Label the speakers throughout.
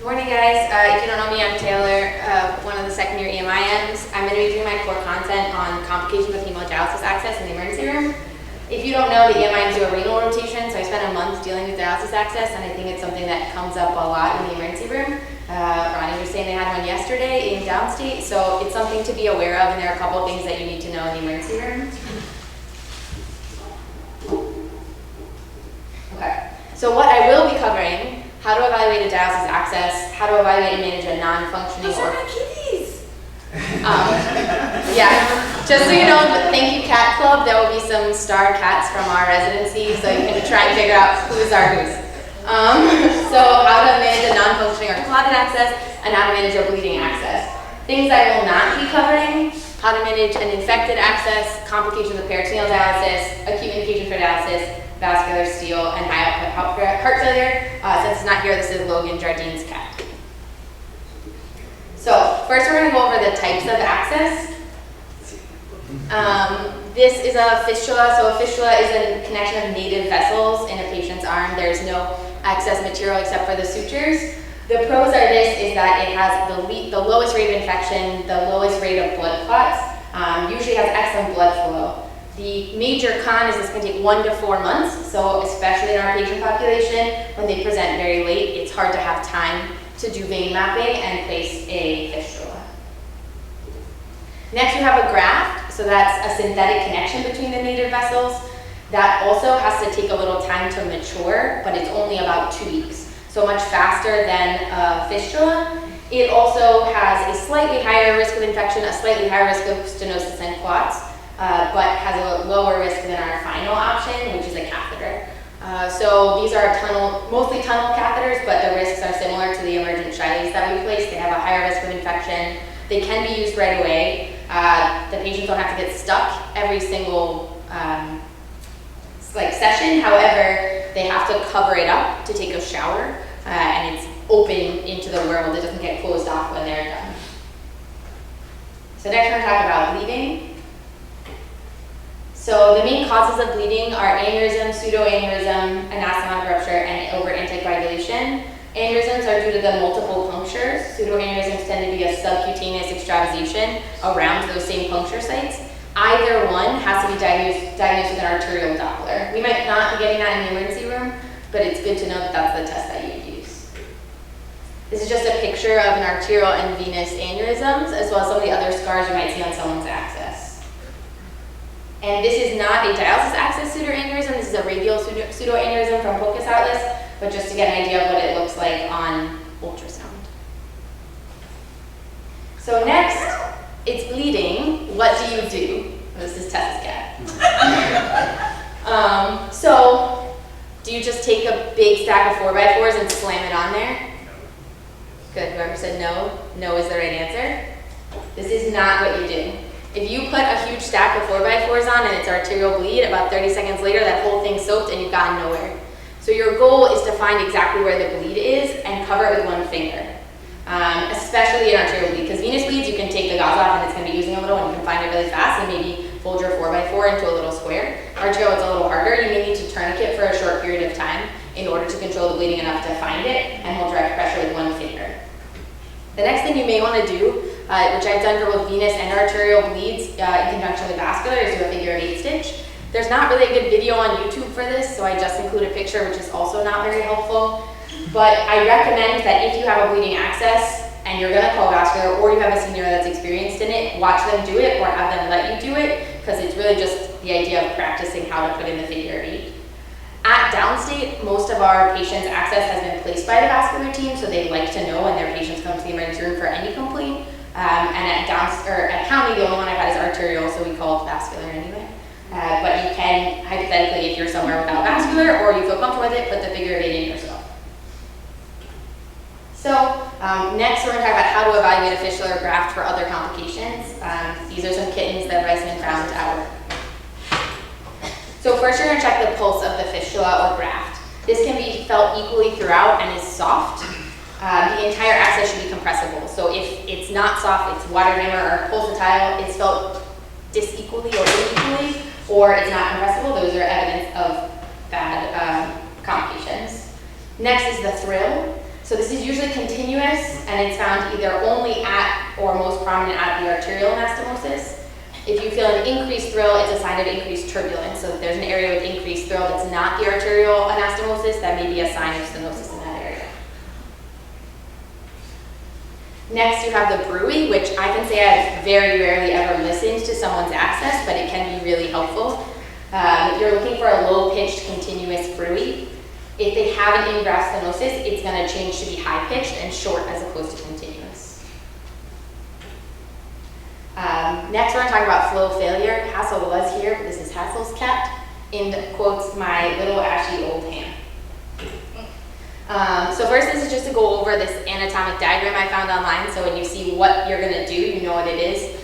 Speaker 1: Good morning, guys. If you don't know me, I'm Taylor, one of the second-year EMIMs. I'm going to be doing my core content on complications with hemodialysis access in the emergency room. If you don't know, the EMIMs do a renal rotation, so I spent a month dealing with dialysis access, and I think it's something that comes up a lot in the emergency room. Ronnie was saying they had one yesterday in downstate, so it's something to be aware of, and there are a couple of things that you need to know in the emergency room. Okay, so what I will be covering: how to evaluate a dialysis access, how to evaluate and manage a non-functioning
Speaker 2: Those are my kitties!
Speaker 1: Yeah, just so you know, thank you Cat Club, there will be some star cats from our residency, so you can try and figure out who's our who's. So how to manage a non-functioning or clotted access, and how to manage a bleeding access. Things I will not be covering: how to manage an infected access, complications of peritoneal dialysis, acute indication for dialysis, vascular steal, and high output heart failure. Since it's not here, this is Logan Jardine's cat. So first we're going to go over the types of access. This is a fistula. So a fistula is a connection of native vessels in a patient's arm. There's no excess material except for the sutures. The pros are this, is that it has the lowest rate of infection, the lowest rate of blood clots, usually has excellent blood flow. The major con is this can take 1 to 4 months, so especially in our patient population, when they present very late, it's hard to have time to do vein mapping and place a fistula. Next we have a graft, so that's a synthetic connection between the native vessels. That also has to take a little time to mature, but it's only about 2 weeks, so much faster than a fistula. It also has a slightly higher risk of infection, a slightly higher risk of stenosis and clots, but has a lower risk than our final option, which is a catheter. So these are mostly tunnel catheters, but the risks are similar to the emergent Shelleys that we place. They have a higher risk of infection. They can be used right away. The patients don't have to get stuck every single session. However, they have to cover it up to take a shower, and it's open into the world. It doesn't get closed off when they're done. So next we're going to talk about bleeding. So the main causes of bleeding are aneurysm, pseudoaneurysm, anastomotic rupture, and overt anticoagulation. Aneurysms are due to the multiple punctures. Pseudoaneurysms tend to be a subcutaneous extravasation around those same puncture sites. Either one has to be diagnosed with an arterial Doppler. We might not be getting that in the emergency room, but it's good to know that that's the test that you would use. This is just a picture of an arterial and venous aneurysms, as well as some of the other scars you might see on someone's access. And this is not a dialysis access pseudoaneurysm, this is a radial pseudoaneurysm from Pocus Atlas, but just to get an idea of what it looks like on ultrasound. So next, it's bleeding. What do you do? This is Tessa's cat. So, do you just take a big stack of 4x4s and slam it on there? Good, whoever said no, no is the right answer. This is not what you do. If you put a huge stack of 4x4s on and it's arterial bleed, about 30 seconds later that whole thing's soaked and you've gotten nowhere. So your goal is to find exactly where the bleed is and cover it with one finger. Especially in arterial bleed, because venous bleeds you can take the gauze off and it's going to be using a little and you can find it really fast and maybe fold your 4x4 into a little square. Arterial, it's a little harder. You may need to tourniquet for a short period of time in order to control the bleeding enough to find it and hold direct pressure with one finger. The next thing you may want to do, which I've done for both venous and arterial bleeds in conjunction with vascular, is do a figure of 8 stitch. There's not really a good video on YouTube for this, so I just include a picture, which is also not very helpful. But I recommend that if you have a bleeding access and you're going to call vascular, or you have a senior that's experienced in it, watch them do it or have them let you do it, because it's really just the idea of practicing how to put in the figure of 8. At downstate, most of our patients' access has been placed by the vascular team, so they like to know when their patients come to the emergency room for any complaint. And at county, the only one I've had is arterial, so we call it vascular anyway. But you can, hypothetically, if you're somewhere without vascular or you feel comfortable with it, put the figure of 8 in yourself. So next we're going to talk about how to evaluate a fistula or graft for other complications. These are some kittens that Reisman found at work. So first you're going to check the pulse of the fistula or graft. This can be felt equally throughout and is soft. The entire access should be compressible. So if it's not soft, it's water hammer or pulsatile, it's felt disequally or unequally, or it's not compressible. Those are evidence of bad complications. Next is the thrill. So this is usually continuous, and it's found either only at or most prominent at the arterial anastomosis. If you feel an increased thrill, it's a sign of increased turbulence. So if there's an area with increased thrill that's not the arterial anastomosis, that may be a sign of stenosis in that area. Next, you have the Brewing, which I can say I've very rarely ever listened to someone's access, but it can be really helpful. If you're looking for a low-pitched, continuous Brewing, if they have an in-graft stenosis, it's going to change to be high-pitched and short as opposed to continuous. Next, we're going to talk about flow failure. Hassel was here, but this is Hassel's cat, in quotes, my little ashy old hand. So first, this is just to go over this anatomic diagram I found online, so when you see what you're going to do, you know what it is.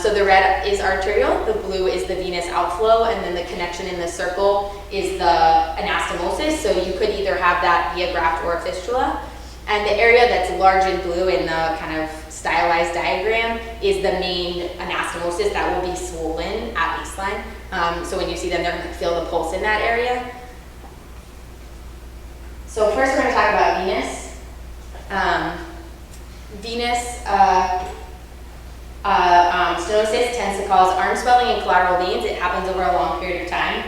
Speaker 1: So the red is arterial, the blue is the venous outflow, and then the connection in the circle is the anastomosis. So you could either have that be a graft or a fistula. And the area that's large in blue in the kind of stylized diagram is the main anastomosis that will be swollen at baseline. So when you see them, they're going to feel the pulse in that area. So first we're going to talk about venous. Venous stenosis tends to cause arm swelling in collateral veins. It happens over a long period of time.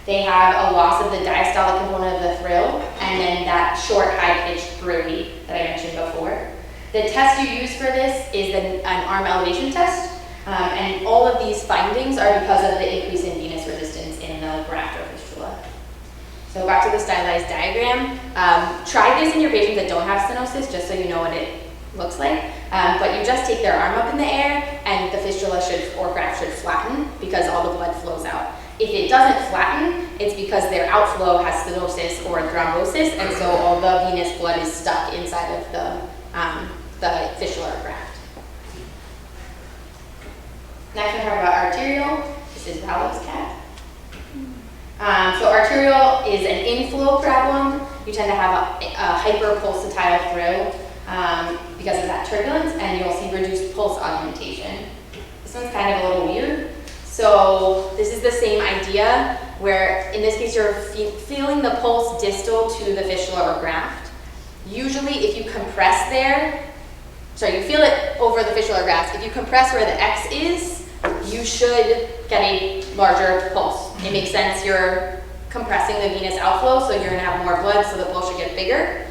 Speaker 1: They have a loss of the diastolic component of the thrill, and then that short, high-pitched Brewing that I mentioned before. The test you use for this is an arm elevation test, and all of these findings are because of the increase in venous resistance in the graft or fistula. So back to the stylized diagram. Try this in your patients that don't have stenosis, just so you know what it looks like. But you just take their arm up in the air, and the fistula or graft should flatten because all the blood flows out. If it doesn't flatten, it's because their outflow has stenosis or thrombosis, and so all the venous blood is stuck inside of the fistula or graft. Next, we're going to talk about arterial. This is Vallo's cat. So arterial is an inflow problem. You tend to have a hyperpulsatile thrill because of that turbulence, and you'll see reduced pulse augmentation. This one's kind of a little weird. So this is the same idea where in this case you're feeling the pulse distal to the fistula or graft. Usually if you compress there, you feel it over the fistula or graft. If you compress where the X is, you should get a larger pulse. It makes sense, you're compressing the venous outflow, so you're going to have more blood, so the pulse should get bigger.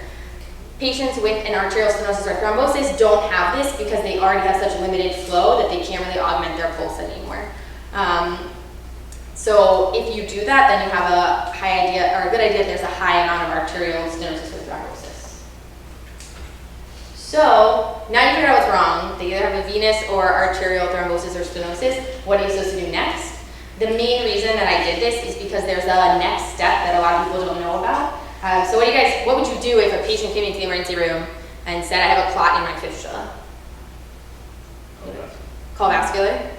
Speaker 1: Patients with an arterial stenosis or thrombosis don't have this because they already have such limited flow that they can't really augment their pulse anymore. So if you do that, then you have a high idea, or a good idea that there's a high amount of arterial stenosis or thrombosis. So now you figure out what's wrong. They either have a venous or arterial thrombosis or stenosis. What are you supposed to do next? The main reason that I did this is because there's a next step that a lot of people don't know about. So what would you do if a patient came into the emergency room and said, I have a clot in my fistula? Call vascular.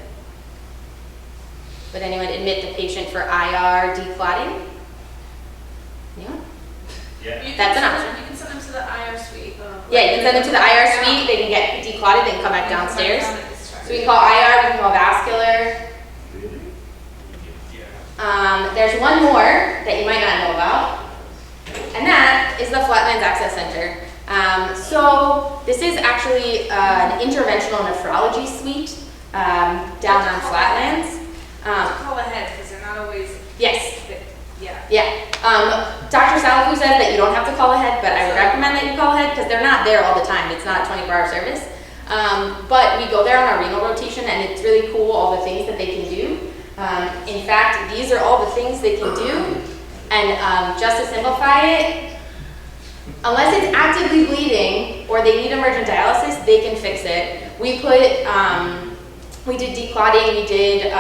Speaker 1: Would anyone admit the patient for IR declotting? Anyone?
Speaker 2: Yeah.
Speaker 1: That's an option.
Speaker 3: You can send them to the IR suite.
Speaker 1: Yeah, you can send them to the IR suite. They can get declotted. They can come back downstairs. So we can call IR, we can call vascular.
Speaker 2: Really? Yeah.
Speaker 1: There's one more that you might not know about, and that is the Flatland Access Center. So this is actually an interventional nephrology suite down on Flatlands.
Speaker 3: Call ahead because they're not always.
Speaker 1: Yes.
Speaker 3: Yeah.
Speaker 1: Yeah. Dr. Salafu says that you don't have to call ahead, but I would recommend that you call ahead because they're not there all the time. It's not a 24-hour service. But we go there on our renal rotation, and it's really cool all the things that they can do. In fact, these are all the things they can do. And just to simplify it, unless it's actively bleeding or they need emergent dialysis, they can fix it. We did declotting, we did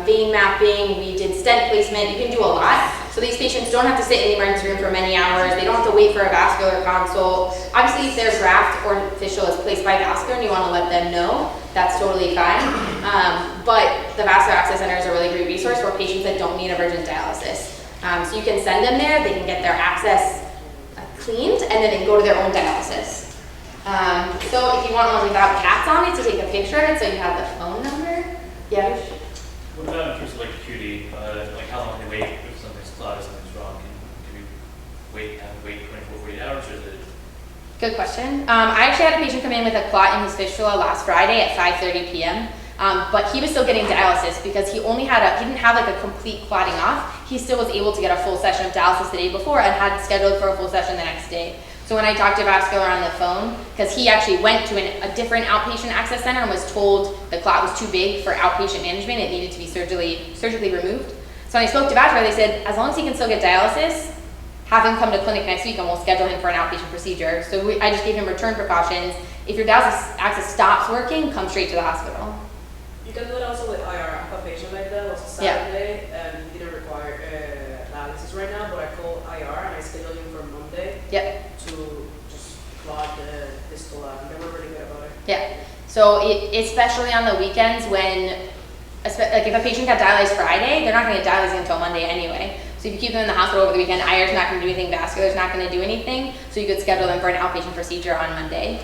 Speaker 1: vein mapping, we did stent placement. You can do a lot. So these patients don't have to sit in the emergency room for many hours. They don't have to wait for a vascular consult. Obviously, if their graft or fistula is placed by vascular and you want to let them know, that's totally fine. But the Vascular Access Center is a really great resource for patients that don't need emergent dialysis. So you can send them there, they can get their access cleaned, and then they can go to their own dialysis. So if you want one without cats on it, to take a picture of it so you have the phone number. Yeah.
Speaker 2: What about in terms of like acuity, like how long can they wait if something's clot or something's wrong? Can we have to wait 24, 48 hours, or is it
Speaker 1: Good question. I actually had a patient come in with a clot in his fistula last Friday at 5:30 p.m. But he was still getting dialysis because he didn't have like a complete clotting off. He still was able to get a full session of dialysis the day before and had scheduled for a full session the next day. So when I talked to Vascular on the phone, because he actually went to a different outpatient access center and was told the clot was too big for outpatient management, it needed to be surgically removed. So when I spoke to Vascular, they said, as long as he can still get dialysis, have him come to clinic next week and we'll schedule him for an outpatient procedure. So I just gave him return precautions. If your dialysis access stops working, come straight to the hospital.
Speaker 4: You can do it also with IR. I have a patient like that, was a Saturday, and he didn't require dialysis right now, but I called IR and I scheduled him for Monday to just clot the fistula, and they were really good about it.
Speaker 1: Yeah, so especially on the weekends when, like if a patient got dialyzed Friday, they're not gonna get dialyzed until Monday anyway. So if you keep them in the hospital over the weekend, IR's not gonna do anything, Vascular's not gonna do anything, so you could schedule them for an outpatient procedure on Monday.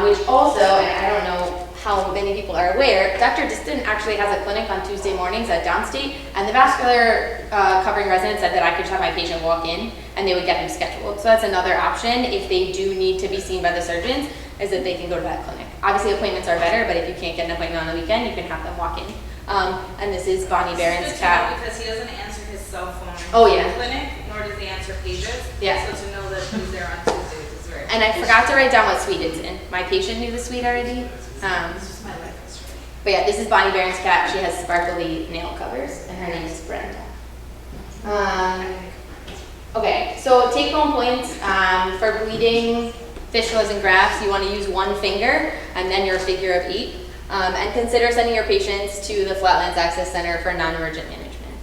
Speaker 1: Which also, and I don't know how many people are aware, Dr. Diston actually has a clinic on Tuesday mornings at Downstate, and the Vascular covering resident said that I could just have my patient walk in and they would get him scheduled. So that's another option if they do need to be seen by the surgeons, is that they can go to that clinic. Obviously appointments are better, but if you can't get an appointment on the weekend, you can have them walk in. And this is Bonnie Barron's cat.
Speaker 3: Because he doesn't answer his cell phone
Speaker 1: Oh,
Speaker 3: in
Speaker 1: yeah.
Speaker 3: the clinic, nor does he answer pages.
Speaker 1: Yeah.
Speaker 3: So to know that he's there on Tuesdays is very.
Speaker 1: And I forgot to write down what suite it's in. My patient knew the suite already.
Speaker 3: It's just my life history.
Speaker 1: But yeah, this is Bonnie Barron's cat. She has sparkly nail covers, and her name is Brenda. Okay, so take home points for bleeding, fistulas, and grafts. You want to use one finger and then your figure of 8. And consider sending your patients to the Flatland Access Center for non-emergent management.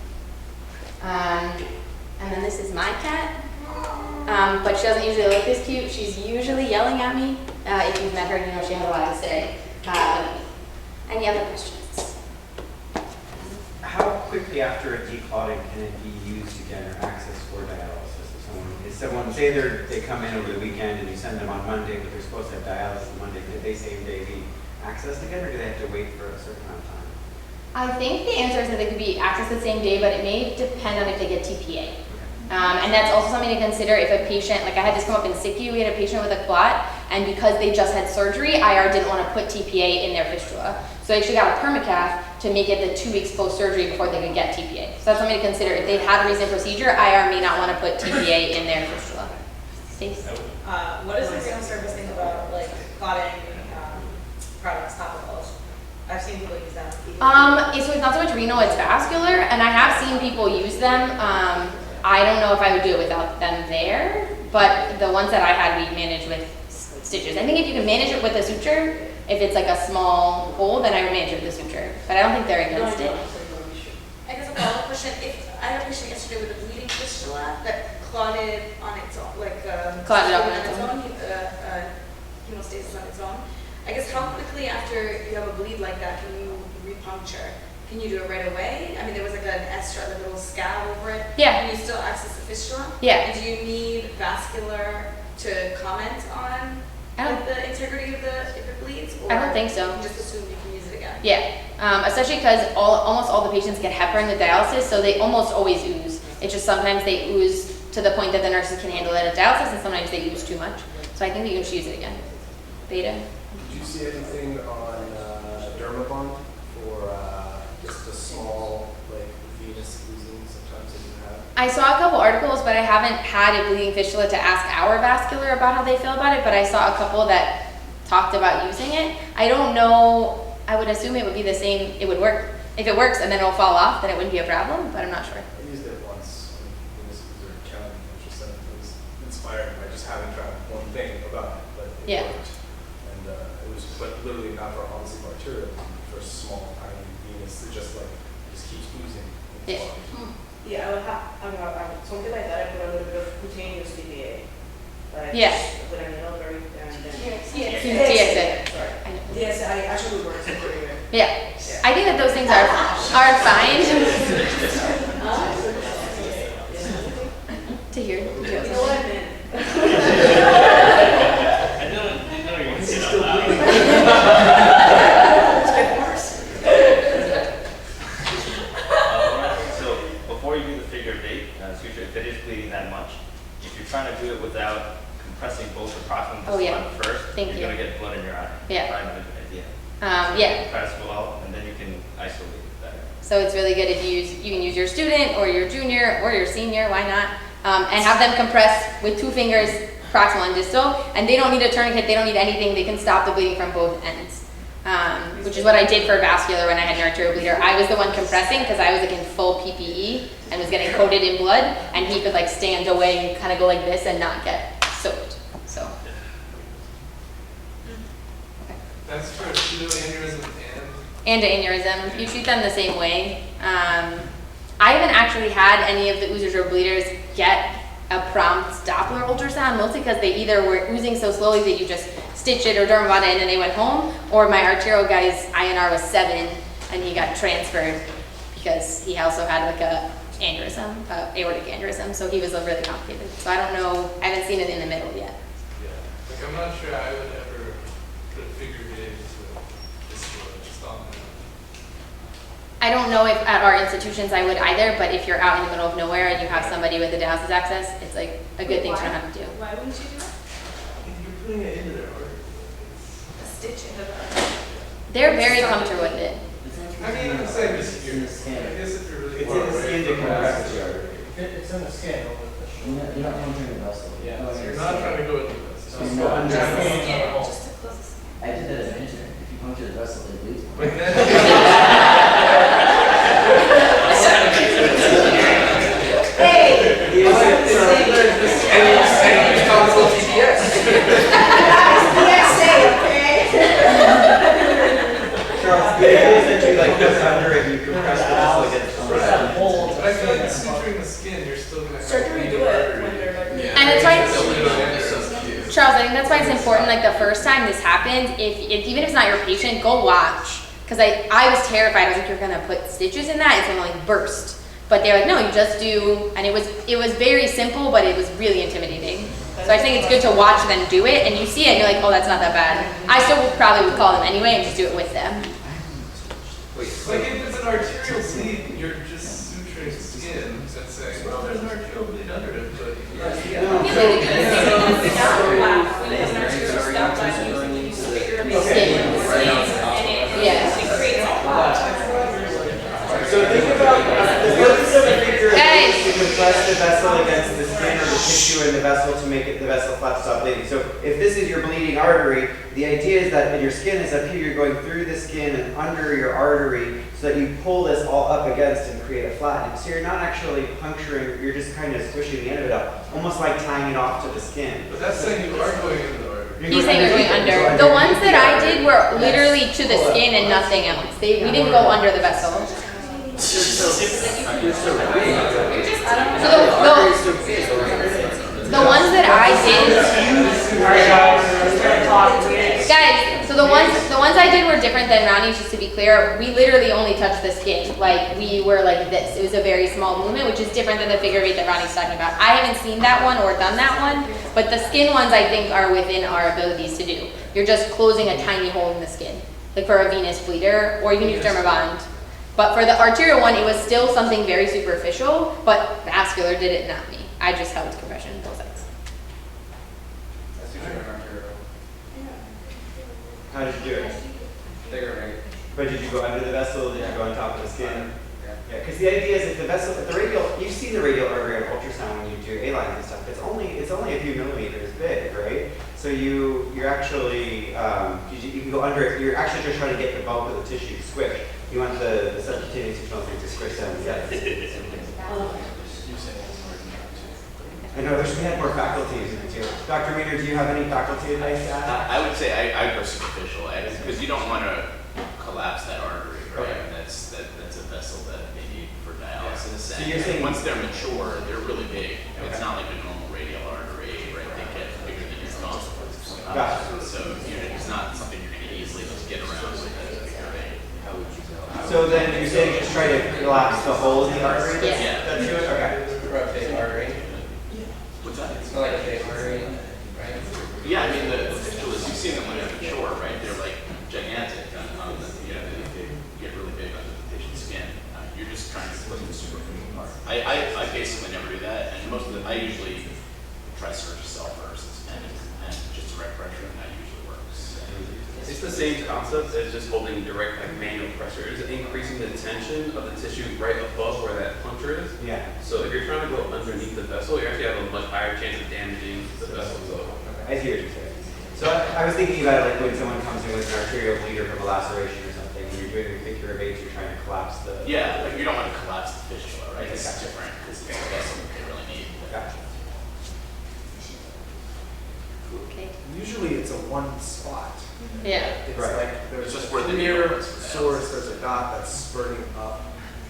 Speaker 1: And then this is my cat. But she doesn't usually look this cute. She's usually yelling at me. If you've met her, you know she has a lot to say. Any other questions?
Speaker 5: How quickly after a declotting can it be used again or access for dialysis? If someone say they come in over the weekend and you send them on Monday, but they're supposed to have dialysis on Monday, could they same day be accessed again, or do they have to wait for a certain amount of time?
Speaker 1: I think the answer is that they could be accessed the same day, but it may depend on if they get TPA. And that's also something to consider if a patient, like I had this come up in SICU, we had a patient with a clot, and because they just had surgery, IR didn't want to put TPA in their fistula. So they actually got a permacath to make it the 2 weeks post-surgery before they could get TPA. So that's something to consider. If they've had a recent procedure, IR may not want to put TPA in their fistula. Stace?
Speaker 4: What does the renal service think about like clotting products, topicals? I've seen people use them.
Speaker 1: So it's not so much renal, it's vascular, and I have seen people use them. I don't know if I would do it without them there, but the ones that I had, we managed with stitches. I think if you can manage it with a suture, if it's like a small hole, then I would manage it with a suture. But I don't think they're against it.
Speaker 3: I guess a follow-up question. If I had a patient yesterday with a bleeding fistula that clotted on its own, like
Speaker 1: Clotted up
Speaker 3: on
Speaker 1: on its
Speaker 3: its own, hemostasis on its own. I guess how quickly after you have a bleed like that can you repuncture? Can you do it right away? I mean, there was like an extra, like a little scab over it.
Speaker 1: Yeah.
Speaker 3: Can you still access the fistula?
Speaker 1: Yeah.
Speaker 3: And do you need vascular to comment on like, the integrity of if it bleeds? Or
Speaker 1: I don't think so.
Speaker 3: You just assume you can use it again?
Speaker 1: Yeah, especially because almost all the patients get heparin with dialysis, so they almost always ooze. It's just sometimes they ooze to the point that the nurses can handle it at dialysis, and sometimes they ooze too much. So I think that you can just use it again. Beta?
Speaker 6: Did you see anything on Dermabond for just a small, like, venous oozing sometimes that you have?
Speaker 1: I saw a couple articles, but I haven't had a bleeding fistula to ask our vascular about how they feel about it, but I saw a couple that talked about using it. I don't know, I would assume it would be the same, it would work. If it works and then it'll fall off, then it wouldn't be a problem, but I'm not sure.
Speaker 6: I used it once when venous oozer county, which was inspired by just having found one thing about it, but it worked. And it was literally not for obviously for arterial, for a small, tiny venous that just keeps oozing.
Speaker 4: Yeah, I would have something like that. I put a little bit of cutaneous TPA. Put a needle very and then
Speaker 1: TSA.
Speaker 4: Sorry. Yes, I actually worked pretty good.
Speaker 1: Yeah. I think that those things are fine. To hear.
Speaker 4: You know what I meant?
Speaker 2: I know you want to see that
Speaker 4: It's getting worse.
Speaker 2: So before you do the figure of 8, suture, if it is bleeding that much, if you're trying to do it without compressing both the process on
Speaker 1: Oh,
Speaker 2: this
Speaker 1: yeah.
Speaker 2: one first,
Speaker 1: Thank
Speaker 2: you're
Speaker 1: you.
Speaker 2: gonna get blood in your eye.
Speaker 1: Yeah.
Speaker 2: Probably not a good idea.
Speaker 1: Yeah.
Speaker 2: Press well, and then you can isolate it better.
Speaker 1: So it's really good if you can use your student or your junior or your senior, why not? And have them compress with 2 fingers, proximal and distal, and they don't need a tourniquet, they don't need anything, they can stop the bleeding from both ends. Which is what I did for vascular when I had an arterial bleeder. I was the one compressing because I was like in full PPE and was getting coated in blood, and he could like stand away and kind of go like this and not get soaked. So.
Speaker 6: That's for pseudoaneurysm
Speaker 1: And aneurysm, you treat them the same way. I haven't actually had any of the oozers or bleeders get a prompt Doppler ultrasound, mostly because they either were oozing so slowly that you just stitch it or dermavada in and they went home, or my arterial guy's INR was 7 and he got transferred because he also had like a aneurysm, aortic aneurysm, so he was really complicated. So I don't know, I haven't seen it in the middle yet.
Speaker 6: Yeah, like I'm not sure I would ever put a figure eight into this just on that.
Speaker 1: I don't know if at our institutions I would either, but if you're out in the middle of nowhere and you have somebody with a dialysis access, it's like a good thing to know how to do.
Speaker 3: Why wouldn't you do that?
Speaker 6: You're putting it into their artery.
Speaker 3: A stitch into the.
Speaker 1: They're very comfortable with it.
Speaker 6: I mean, I'm saying this here.
Speaker 7: It's in the skin.
Speaker 6: I guess if you're really
Speaker 5: It's
Speaker 6: far
Speaker 5: in the
Speaker 6: away
Speaker 5: skin to
Speaker 6: from
Speaker 5: compress
Speaker 6: that,
Speaker 5: the artery.
Speaker 8: It's in the skin.
Speaker 7: You're not puncturing the vessel.
Speaker 8: Yeah.
Speaker 6: so you're not trying to go into this.
Speaker 7: So you go under
Speaker 3: Just
Speaker 7: the
Speaker 3: the
Speaker 7: skin.
Speaker 3: skin, just to close the skin.
Speaker 7: I did that as an intern. If you puncture the vessel, it bleeds more.
Speaker 6: But then.
Speaker 3: Hey!
Speaker 6: It's called TPS.
Speaker 5: Charles, the idea is that you like press under it, you compress the vessel against the
Speaker 6: But I feel like suturing the skin, you're still gonna have.
Speaker 4: Surgery do it when they're like.
Speaker 1: And it's why,
Speaker 6: Still do it.
Speaker 1: Charles, I think that's why it's important, like the first time this happens, if even if it's not your patient, go watch. Because I was terrified, I was like, you're gonna put stitches in that, it's gonna like burst. But they're like, no, you just do, and it was very simple, but it was really intimidating. So I think it's good to watch them do it, and you see it, and you're like, oh, that's not that bad. I still probably would call them anyway and just do it with them.
Speaker 6: Like if it's an arterial bleed, you're just suturing skin and saying, well, there's an arterial bleed under it, but.
Speaker 5: So think about the purpose of a figure
Speaker 1: Guys.
Speaker 5: is to compress the vessel against the skin or the tissue in the vessel to make the vessel flap stop bleeding. So if this is your bleeding artery, the idea is that your skin is up here, you're going through the skin and under your artery so that you pull this all up against and create a flattening. So you're not actually puncturing, you're just kind of squishing the end of it up, almost like tying it off to the skin.
Speaker 6: But that's saying you are going into the artery.
Speaker 1: He's saying you're going under. The ones that I did were literally to the skin and nothing else. We didn't go under the vessel. So the ones that I did, guys, so the ones I did were different than Ronnie's, just to be clear. We literally only touched the skin. Like, we were like this. It was a very small movement, which is different than the figure eight that Ronnie's talking about. I haven't seen that one or done that one, but the skin ones I think are within our abilities to do. You're just closing a tiny hole in the skin, like for a venous bleeder, or you can use dermabond. But for the arterial one, it was still something very superficial, but vascular did it, not me. I just held compression both sides.
Speaker 5: How did you do it? But did you go under the vessel? Did you go on top of the skin? Yeah, because the idea is if the vessel, if the radial, you've seen the radial artery on ultrasound when you do A-lines and stuff. It's only a few millimeters big, right? So you're actually you can go under it. You're actually just trying to get the bulk of the tissue squished. You want the subcutaneous tissue to squish them. Yeah. I know we had more faculties too. Dr. Wiener, do you have any faculty advice to add?
Speaker 9: I would say I go superficial, because you don't want to collapse that artery, right?
Speaker 5: Okay.
Speaker 9: And that's a vessel that they need for dialysis.
Speaker 5: So
Speaker 9: And
Speaker 5: you're saying
Speaker 9: once they're mature, they're really big. It's not like a normal radial artery, right? They get bigger than your thumb.
Speaker 5: Gotcha.
Speaker 9: So it's not something you're going to easily just get around with as a figure eight.
Speaker 5: So then you're saying just try to collapse the hole in the artery?
Speaker 1: Yeah.
Speaker 5: That's good? Okay.
Speaker 9: What's that?
Speaker 8: It's not like a big artery, right?
Speaker 9: Yeah, I mean, the fistulas, you've seen them when they're mature, right? They're like gigantic. They get really big under the patient's skin. You're just trying to put the superficial part. I basically never do that, and I usually try to search cell first and just to
Speaker 10: the same concept as just holding direct like manual pressure. It's increasing the tension of the tissue right above where that puncture is.
Speaker 5: Yeah.
Speaker 10: So if you're trying to go underneath the vessel, you actually have a much higher chance of damaging the vessel. So
Speaker 5: I see what you're saying. So I was thinking about it like when someone comes in with an arterial bleeder from a laceration or something, and you're doing a figure of 8, you're trying to collapse the...
Speaker 9: Yeah, like you don't want to collapse the fistula, right? It's different, because that's something they really need.
Speaker 5: Gotcha.
Speaker 1: Okay.
Speaker 6: Usually it's a one spot.
Speaker 1: Yeah.
Speaker 6: It's
Speaker 5: Right.
Speaker 6: like there's
Speaker 9: It's just
Speaker 6: a
Speaker 9: where the
Speaker 6: clear
Speaker 9: needle is.
Speaker 6: source, there's a dot that's spurting up,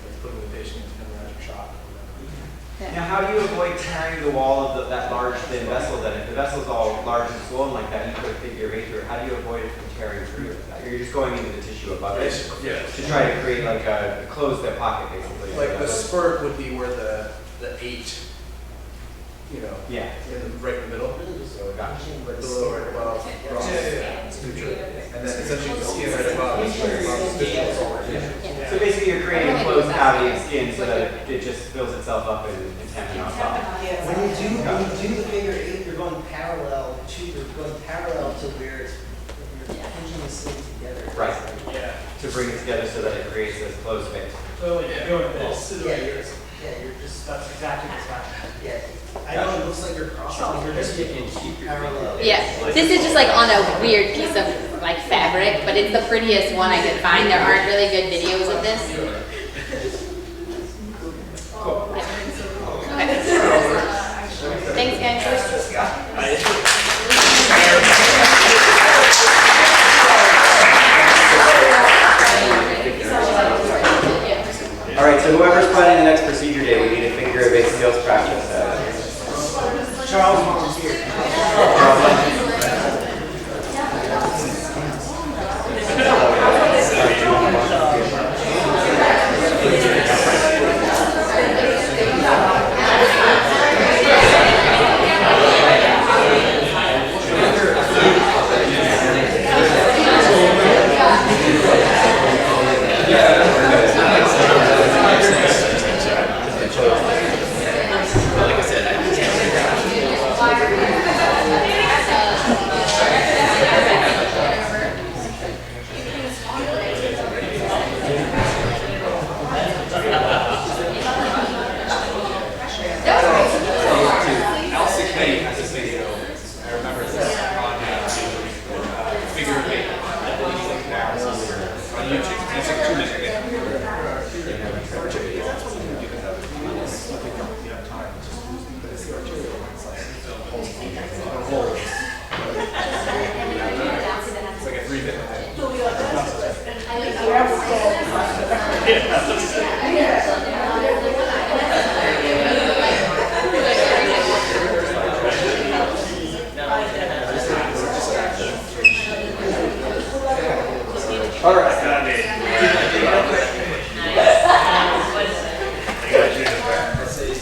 Speaker 6: that's putting the patient into hemorrhagic shock or whatever.
Speaker 5: Now, how do you avoid tearing the wall of that large, thin vessel then? If the vessel's all large and swollen like that, you put a figure of 8 through it, how do you avoid it from tearing through it? You're just going into the tissue above it
Speaker 10: yeah.
Speaker 5: to try to create like a, close that pocket basically.
Speaker 6: Like the spurt would be where the 8, you know,
Speaker 5: Yeah.
Speaker 6: right in the middle. So right below, right above, across, suture. And then essentially the skin right above is right above the fistula forward.
Speaker 1: Yeah.
Speaker 5: So basically you're creating a closed cavity of skin so that it just fills itself up and tamponades off.
Speaker 11: When you do the figure 8, you're going parallel to where you're pinching the skin together.
Speaker 5: Right.
Speaker 8: Yeah.
Speaker 5: To bring it together so that it creates this closed space.
Speaker 8: So like you're doing this.
Speaker 11: You're just,
Speaker 8: That's exactly what's happening.
Speaker 11: yeah. I know it looks like you're crossing, you're just parallel.
Speaker 1: Yeah, this is just like on a weird piece of like fabric, but it's the prettiest one I could find. There aren't really good videos of this.
Speaker 5: Cool.
Speaker 1: Okay. Thanks, guys.